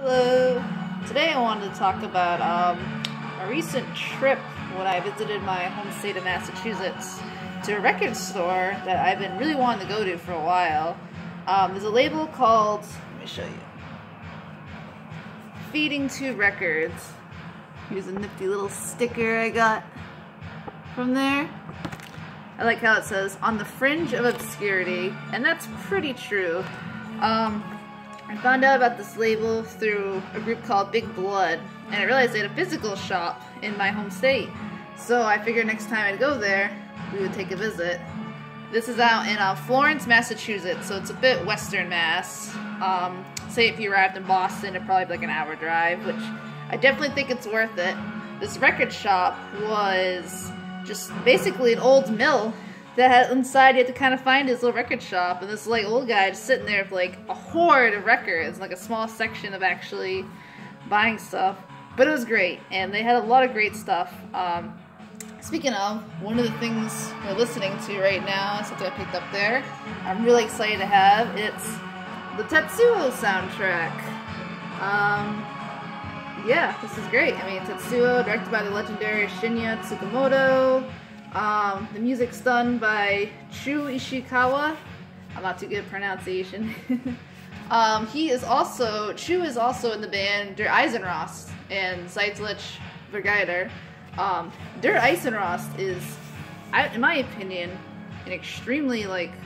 Hello! Today I wanted to talk about a recent trip when I visited my home state of Massachusetts to a record store that I've been really wanting to go to for a while. There's a label called, let me show you, Feeding Tube Records. Here's a nifty little sticker I got from there. I like how it says, on the fringe of obscurity, and that's pretty true. I found out about this label through a group called Big Blood, and I realized they had a physical shop in my home state. So I figured next time I'd go there, we would take a visit. This is out in Florence, Massachusetts, so it's a bit western Mass. Say if you arrived in Boston, it'd probably be like an hour drive, which I definitely think it's worth it. This record shop was just basically an old mill that had inside. You had to kind of find his little record shop, and this like old guy just sitting there with like a horde of records, like a small section of actually buying stuff. But it was great, and they had a lot of great stuff. Speaking of, one of the things we're listening to right now, something I picked up there, I'm really excited to have, it's the Tetsuo soundtrack. Yeah, this is great. I mean, Tetsuo, directed by the legendary Shinya Tsukamoto. The music's done by Chu Ishikawa. I'm not too good at pronunciation. Chu is also in the band Der Eisenrost and Zeitlich Vergeider. Der Eisenrost is, in my opinion, an extremely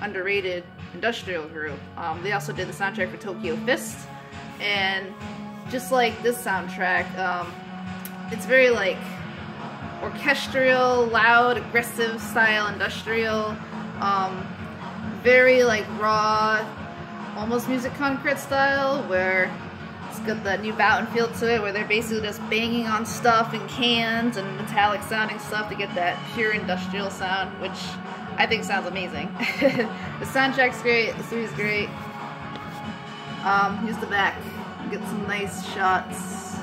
underrated industrial group. They also did the soundtrack for Tokyo Fist, and just like this soundtrack, it's very orchestral, loud, aggressive style industrial, very raw, almost music concrete style, where it's got that new Boughton feel to it, where they're basically just banging on stuff in cans and metallic sounding stuff to get that pure industrial sound, which I think sounds amazing. The soundtrack's great, the movie's great. Here's the back. Get some nice shots.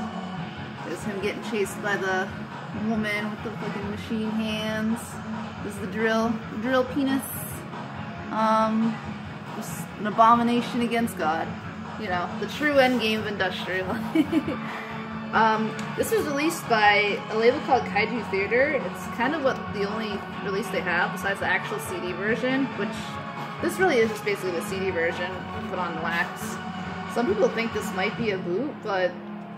There's him getting chased by the woman with the fucking machine hands. This is the drill penis. Just an abomination against God. You know, the true end game of industrial. This was released by a label called Kaiju Theater. It's kind of the only release they have besides the actual CD version, which this really is just basically the CD version put on wax. Some people think this might be a boot, but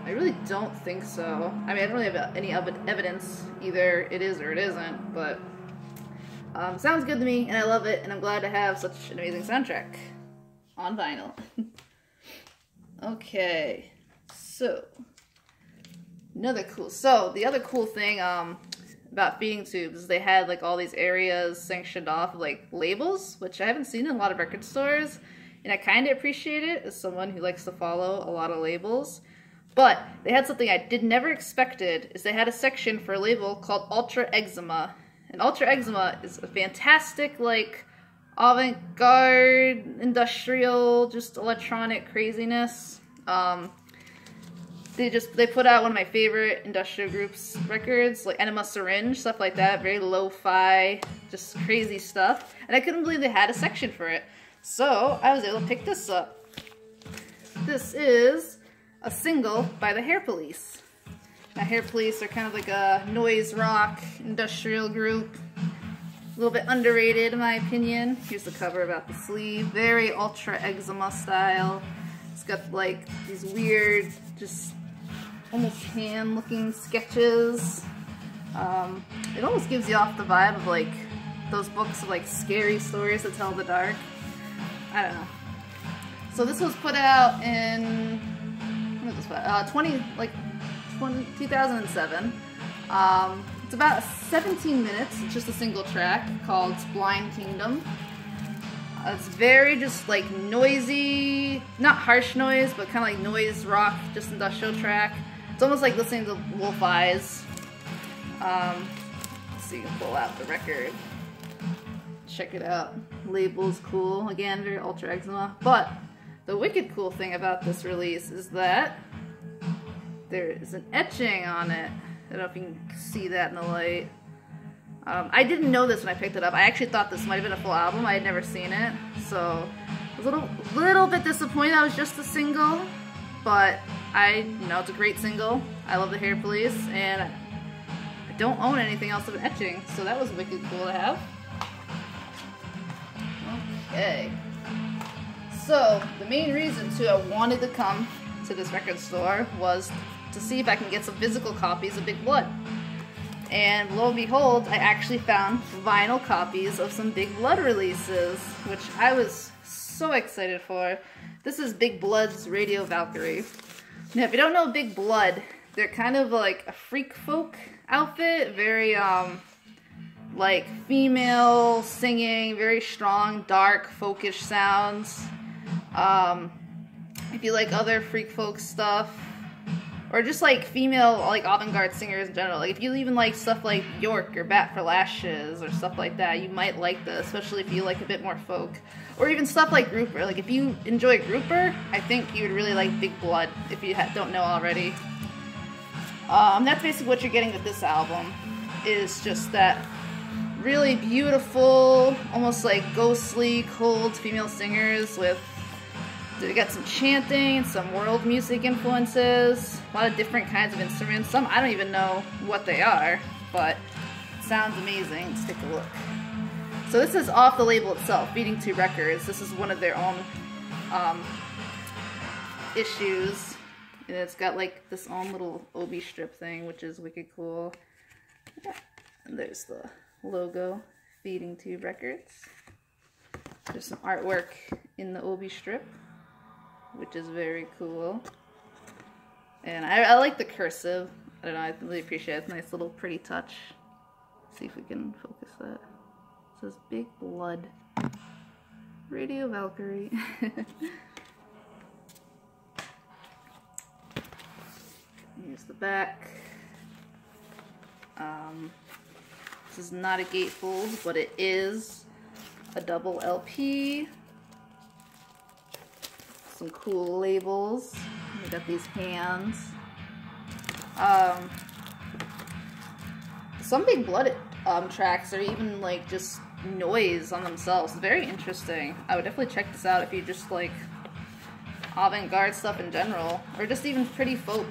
I really don't think so. I mean, I don't really have any evidence either it is or it isn't, but sounds good to me, and I love it, and I'm glad to have such an amazing soundtrack on vinyl. Okay, so the other cool thing about Feeding Tubes is they had all these areas sanctioned off of labels, which I haven't seen in a lot of record stores. And I kind of appreciate it as someone who likes to follow a lot of labels. But they had something I never expected, is they had a section for a label called Ultra Eczema. And Ultra Eczema is a fantastic, avant-garde, industrial, just electronic craziness. They put out one of my favorite industrial groups records, like Enema Syringe, stuff like that, very lo-fi, just crazy stuff. And I couldn't believe they had a section for it. So I was able to pick this up. This is a single by the Hair Police. Now, Hair Police are kind of like a noise rock industrial group. A little bit underrated in my opinion. Here's the cover about the sleeve. Very Ultra Eczema style. It's got these weird, just almost hand looking sketches. It almost gives you off the vibe of those books of scary stories that tell the dark. I don't know. So this was put out in, when was this put out? 2007. It's about 17 minutes. It's just a single track called Blind Kingdom. It's very just noisy, not harsh noise, but kind of noise rock, just industrial track. It's almost like listening to Wolf Eyes. So you can pull out the record. Check it out. Label's cool. Again, very Ultra Eczema. But the wicked cool thing about this release is that there is an etching on it. I don't know if you can see that in the light. I didn't know this when I picked it up. I actually thought this might have been a full album. I had never seen it. So I was a little bit disappointed that it was just a single. But you know, it's a great single. I love the Hair Police, and I don't own anything else of an etching, so that was wicked cool to have. Okay. So, the main reason too I wanted to come to this record store was to see if I can get some physical copies of Big Blood. And lo and behold, I actually found vinyl copies of some Big Blood releases, which I was so excited for. This is Big Blood's Radio Valkyrie. Now, if you don't know Big Blood, they're kind of like a freak folk outfit, very like female singing, very strong, dark, folkish sounds. If you like other freak folk stuff, or just like female, like avant-garde singers in general. Like if you even like stuff like Bjork or Bat for Lashes or stuff like that, you might like this, especially if you like a bit more folk. Or even stuff like grouper. Like if you enjoy grouper, I think you would really like Big Blood if you don't know already. That's basically what you're getting with this album, is just that really beautiful, almost like ghostly, cold female singers with, they got some chanting, some world music influences, a lot of different kinds of instruments. Some I don't even know what they are, but it sounds amazing. Let's take a look. So this is off the label itself, Feeding Tube Records. This is one of their own issues. And it's got like this own little obi strip thing, which is wicked cool. And there's the logo, Feeding Tube Records. There's some artwork in the obi strip, which is very cool. And I like the cursive. I don't know, I really appreciate it. It's a nice little pretty touch. Let's see if we can focus that. It says Big Blood. Radio Valkyrie. Here's the back. This is not a gatefold, but it is a double LP. Some cool labels. We got these hands. Some Big Blood tracks are even like just noise on themselves. Very interesting. I would definitely check this out if you just like avant-garde stuff in general, or just even pretty folk.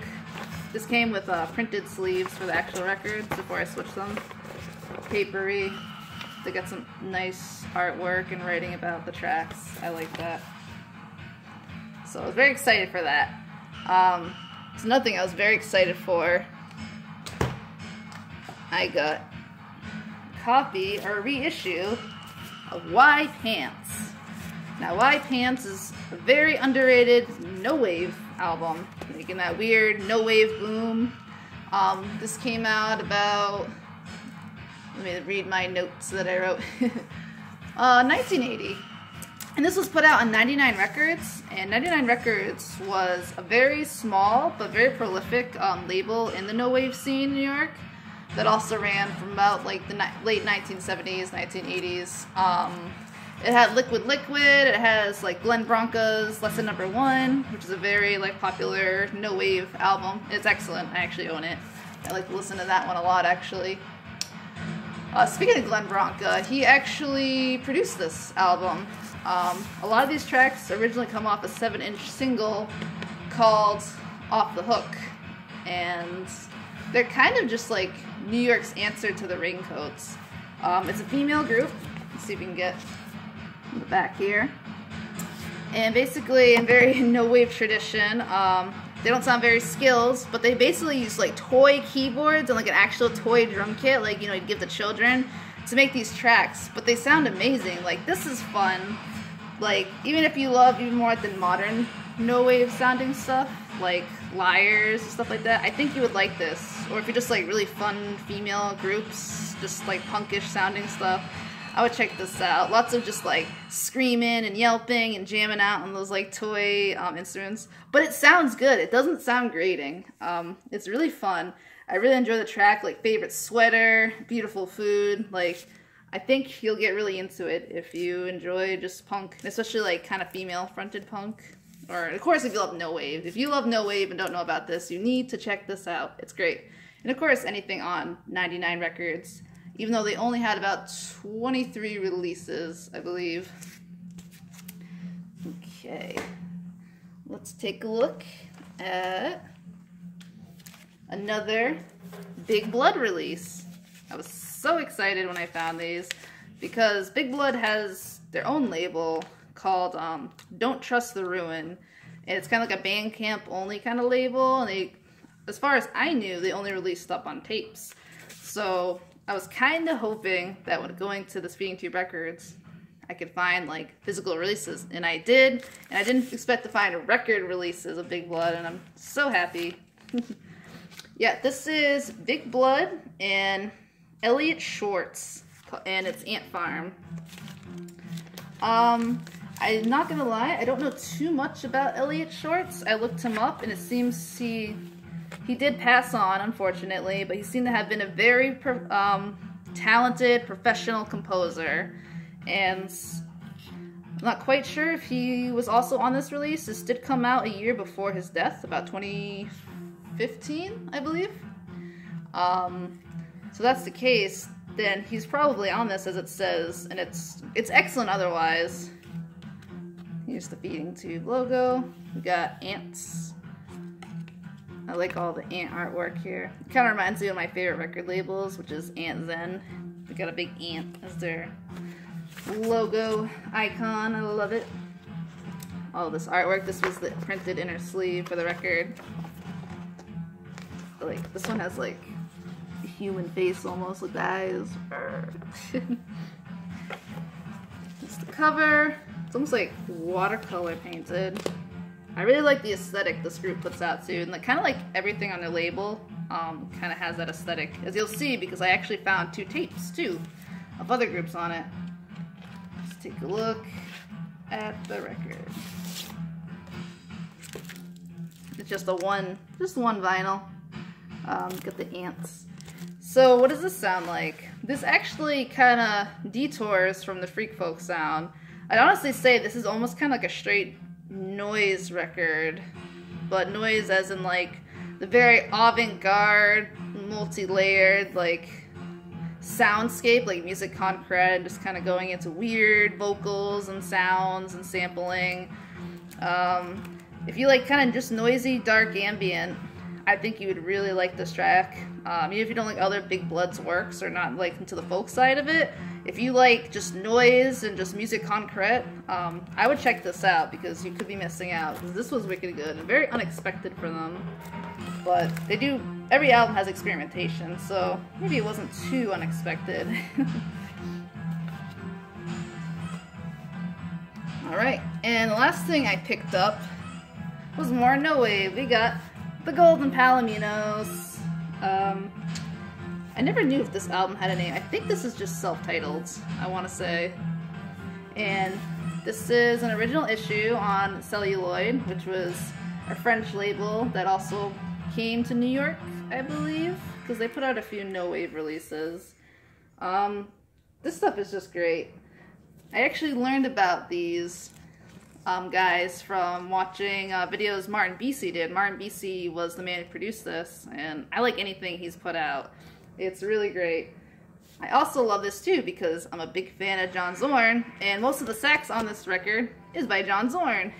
This came with printed sleeves for the actual records before I switched them. Papery. They got some nice artwork and writing about the tracks. I like that. So I was very excited for that. It's another thing I was very excited for. I got a copy or a reissue of Why Pants. Now, Why Pants is a very underrated no-wave album, making that weird no-wave boom. This came out about, let me read my notes that I wrote, 1980. And this was put out on 99 Records, and 99 Records was a very small but very prolific label in the no-wave scene in New York that also ran from about like the late 1970s, 1980s. It had Liquid Liquid, it has like Glenn Branca's Lesson Number 1, which is a very like popular no-wave album. It's excellent, I actually own it. I like to listen to that one a lot actually. Speaking of Glenn Branca, he actually produced this album. A lot of these tracks originally come off a 7-inch single called Off the Hook, and they're kind of just like New York's answer to the Raincoats. It's a female group. Let's see if we can get the back here. And basically, in very no-wave tradition, they don't sound very skilled, but they basically use like toy keyboards and like an actual toy drum kit, like, you know, you'd give the children, to make these tracks. But they sound amazing. Like, this is fun. Like, even if you love even more than modern no-wave sounding stuff, like Liars and stuff like that, I think you would like this. Or if you just like really fun female groups, just like punkish sounding stuff, I would check this out. Lots of just like screaming and yelping and jamming out on those like toy instruments. But it sounds good. It doesn't sound grating. It's really fun. I really enjoy the track, like Favorite Sweater, Beautiful Food. Like, I think you'll get really into it if you enjoy just punk, especially like kind of female-fronted punk. Or, of course, if you love no-wave. If you love no-wave and don't know about this, you need to check this out. It's great. And, of course, anything on 99 Records, even though they only had about 23 releases, I believe. Okay. Let's take a look at another Big Blood release. I was so excited when I found these because Big Blood has their own label called Don't Trust the Ruin. And it's kind of like a Bandcamp only kind of label. And they, as far as I knew, they only released stuff on tapes. So I was kind of hoping that when going to the Feeding Tube Records, I could find like physical releases. And I did. And I didn't expect to find record releases of Big Blood. And I'm so happy. Yeah, this is Big Blood and Elliot Schwartz. And it's Ant Farm. I'm not gonna lie, I don't know too much about Elliot Schwartz. I looked him up and it seems he did pass on, unfortunately, but he seemed to have been a very talented professional composer. And I'm not quite sure if he was also on this release. This did come out a year before his death, about 2015, I believe. So that's the case, then he's probably on this as it says, and it's excellent otherwise. Here's the Feeding Tube logo. We got ants. I like all the ant artwork here. It kind of reminds me of my favorite record labels, which is Ant Zen. They got a big ant as their logo icon. I love it. All this artwork. This was the printed inner sleeve for the record. Like this one has like a human face almost with eyes. That's the cover. It's almost like watercolor painted. I really like the aesthetic this group puts out too, and kind of like everything on their label kind of has that aesthetic, as you'll see, because I actually found 2 tapes too of other groups on it. Let's take a look at the record. It's just one vinyl. Got the ants. So what does this sound like? This actually kind of detours from the freak folk sound. I'd honestly say this is almost kind of like a straight noise record, but noise as in like the very avant-garde, multi-layered like soundscape, like music concrete, just kind of going into weird vocals and sounds and sampling. If you like kind of just noisy, dark ambient, I think you would really like this track. Even if you don't like other Big Blood's works or not like into the folk side of it, if you like just noise and just music concrete, I would check this out because you could be missing out. Because this was wicked good and very unexpected for them. But they do, every album has experimentation, so maybe it wasn't too unexpected. Alright, and the last thing I picked up was more no wave. We got the Golden Palominos. I never knew if this album had a name. I think this is just self-titled, I want to say. And this is an original issue on Celluloid, which was a French label that also came to New York, I believe, because they put out a few no-wave releases. This stuff is just great. I actually learned about these guys from watching videos Martin Bisi did. Martin Bisi was the man who produced this, and I like anything he's put out. It's really great. I also love this too because I'm a big fan of John Zorn, and most of the sax on this record is by John Zorn.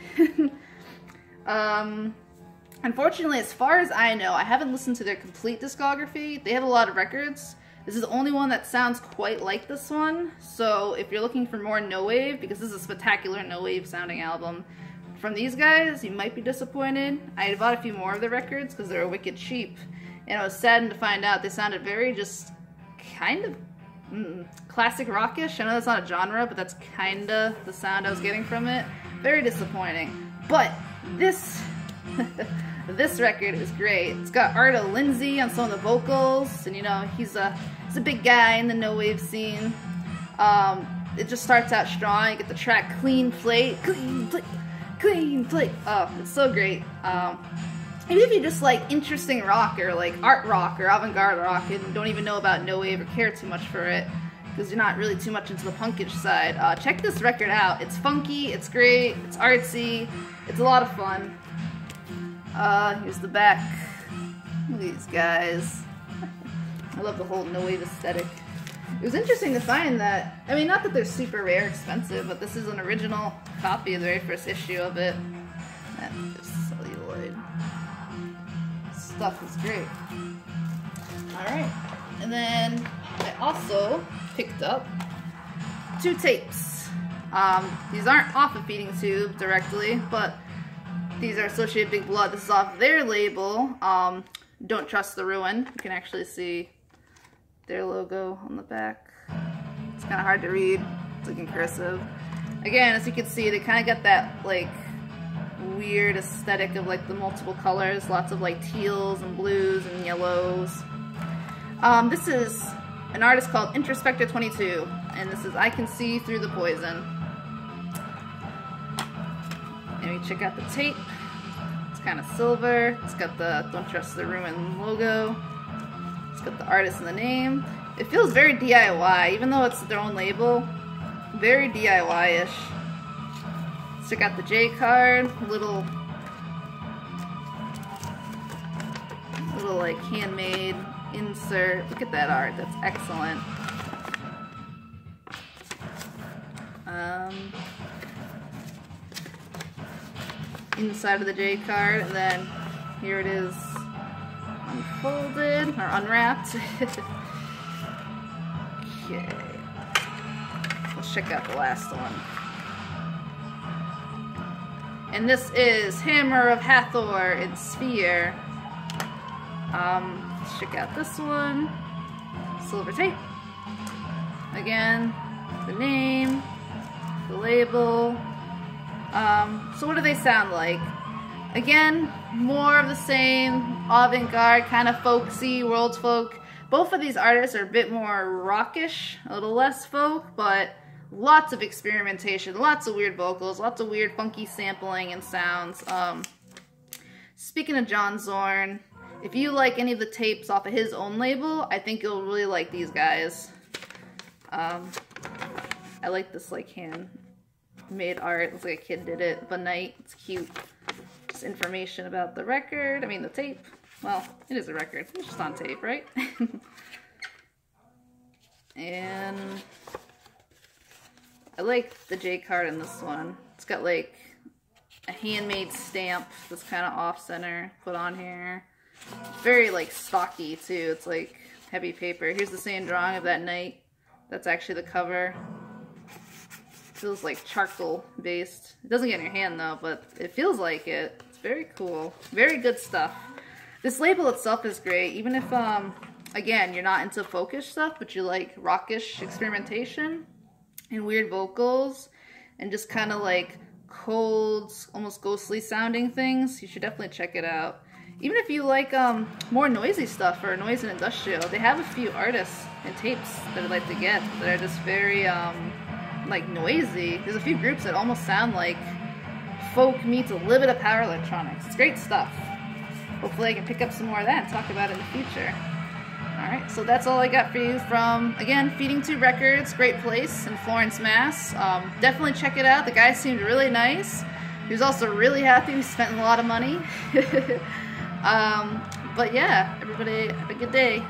Unfortunately, as far as I know, I haven't listened to their complete discography. They have a lot of records. This is the only one that sounds quite like this one. So if you're looking for more no wave, because this is a spectacular no wave sounding album from these guys, you might be disappointed. I had bought a few more of the records because they were wicked cheap. And I was saddened to find out they sounded very just kind of classic rockish. I know that's not a genre, but that's kind of the sound I was getting from it. Very disappointing. But this this record is great. It's got Arto Lindsay on some of the vocals, and you know, he's a big guy in the no wave scene. It just starts out strong. You get the track Clean Plate, Clean Plate, Clean Plate. Oh, it's so great. Even if you just like interesting rock or like art rock or avant-garde rock and don't even know about no wave or care too much for it because you're not really too much into the punkish side, check this record out. It's funky, it's great, it's artsy, it's a lot of fun. Here's the back. Look at these guys. I love the whole no wave aesthetic. It was interesting to find that, I mean, not that they're super rare expensive, but this is an original copy of the very first issue of it. And just celluloid. stuff is great. Alright, and then I also picked up 2 tapes. These aren't off a feeding tube directly, but these are Associated Big Blood. This is off their label, Don't Trust the Ruin. You can actually see their logo on the back. It's kind of hard to read. It's like in cursive. Again, as you can see, they kind of got that like weird aesthetic of like the multiple colors, lots of like teals and blues and yellows. This is an artist called Introspector 22, and this is I Can See Through the Poison. And we check out the tape. It's kind of silver. It's got the Don't Trust the Ruin logo. It's got the artist and the name. It feels very DIY, even though it's their own label. Very DIY-ish. So I got the J card, little like handmade insert. Look at that art, that's excellent. Inside of the J card, and then here it is unfolded or unwrapped. Okay. Let's check out the last one. And this is Hammer of Hathor in Sphere. Let's check out this one. Silver tape. Again, the name, the label. So what do they sound like? Again, more of the same, avant-garde, kind of folksy, world folk. Both of these artists are a bit more rockish, a little less folk, but lots of experimentation, lots of weird vocals, lots of weird funky sampling and sounds. Speaking of John Zorn, if you like any of the tapes off of his own label, I think you'll really like these guys. I like this like handmade art. Looks like a kid did it, but night. It's cute. Just information about the record. I mean the tape. Well, it is a record. It's just on tape, right? And I like the J card in this one. It's got like a handmade stamp that's kind of off-center put on here. It's very like stocky too. It's like heavy paper. Here's the same drawing of that night. That's actually the cover. It feels like charcoal based. It doesn't get in your hand though, but it feels like it. It's very cool. Very good stuff. This label itself is great, even if, again, you're not into folkish stuff, but you like rockish experimentation and weird vocals and just kind of like cold, almost ghostly sounding things. You should definitely check it out. Even if you like more noisy stuff or noise and industrial, they have a few artists and tapes that I'd like to get that are just very like noisy. There's a few groups that almost sound like folk meets a little bit of power electronics. It's great stuff. Hopefully I can pick up some more of that and talk about it in the future. Alright, so that's all I got for you from, again, Feeding Tube Records, great place in Florence, Mass. Definitely check it out. The guy seemed really nice. He was also really happy. We spent a lot of money. But yeah, everybody have a good day.